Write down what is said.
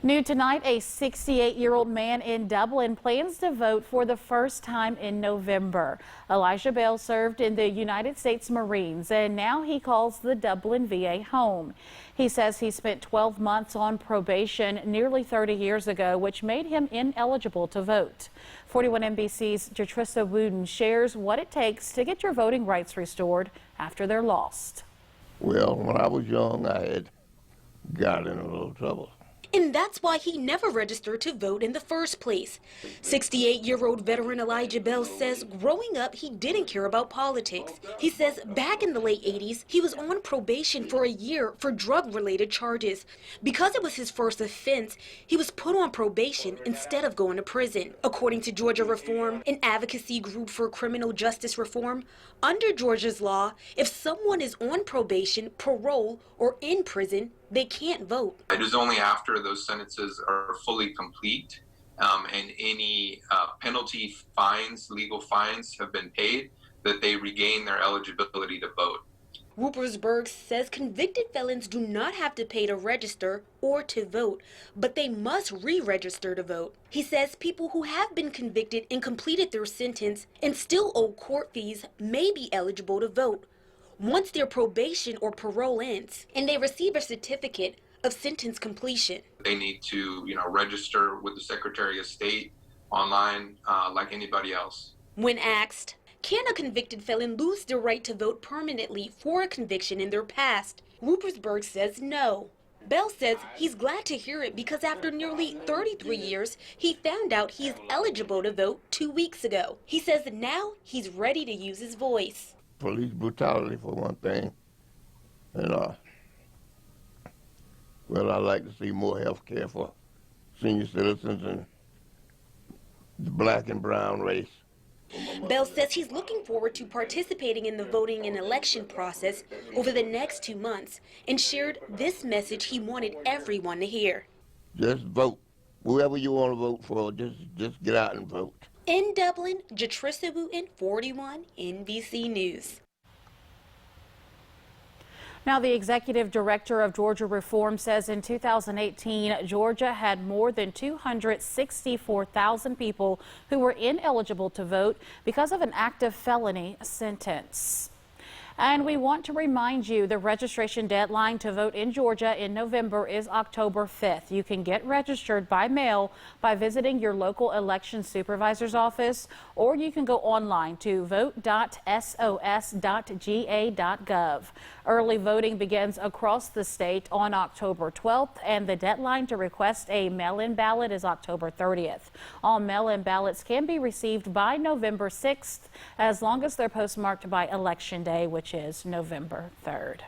New tonight, a 68-year-old man in Dublin plans to vote for the first time in November. Elijah Bell served in the United States Marines, and now he calls the Dublin VA home. He says he spent 12 months on probation nearly 30 years ago, which made him ineligible to vote. 41 NBC's Jatrissa Wooden shares what it takes to get your voting rights restored after they're lost. Well, when I was young, I had got in a little trouble. And that's why he never registered to vote in the first place. 68-year-old veteran Elijah Bell says growing up, he didn't care about politics. He says back in the late 80s, he was on probation for a year for drug-related charges. Because it was his first offense, he was put on probation instead of going to prison. According to Georgia Reform, an advocacy group for criminal justice reform, under Georgia's law, if someone is on probation, parole, or in prison, they can't vote. It is only after those sentences are fully complete and any penalty fines, legal fines have been paid, that they regain their eligibility to vote. Ruppersberg says convicted felons do not have to pay to register or to vote, but they must re-register to vote. He says people who have been convicted and completed their sentence and still owe court fees may be eligible to vote once their probation or parole ends and they receive a certificate of sentence completion. They need to, register with the Secretary of State online like anybody else. When asked, can a convicted felon lose their right to vote permanently for a conviction in their past? Ruppersberg says no. Bell says he's glad to hear it because after nearly 33 years, he found out he is eligible to vote 2 weeks ago. He says now he's ready to use his voice. Police brutality for one thing, and well, I'd like to see more health care for senior citizens and the black and brown race. Bell says he's looking forward to participating in the voting and election process over the next 2 months and shared this message he wanted everyone to hear. Just vote. Whoever you want to vote for, just get out and vote. In Dublin, Jatrissa Wooten, 41 NBC News. Now, the executive director of Georgia Reform says in 2018, Georgia had more than 264,000 people who were ineligible to vote because of an active felony sentence. And we want to remind you the registration deadline to vote in Georgia in November is October 5th. You can get registered by mail by visiting your local election supervisor's office, or you can go online to vote.sos.ga.gov. Early voting begins across the state on October 12th, and the deadline to request a mail-in ballot is October 30th. All mail-in ballots can be received by November 6th, as long as they're postmarked by Election Day, which is November 3rd.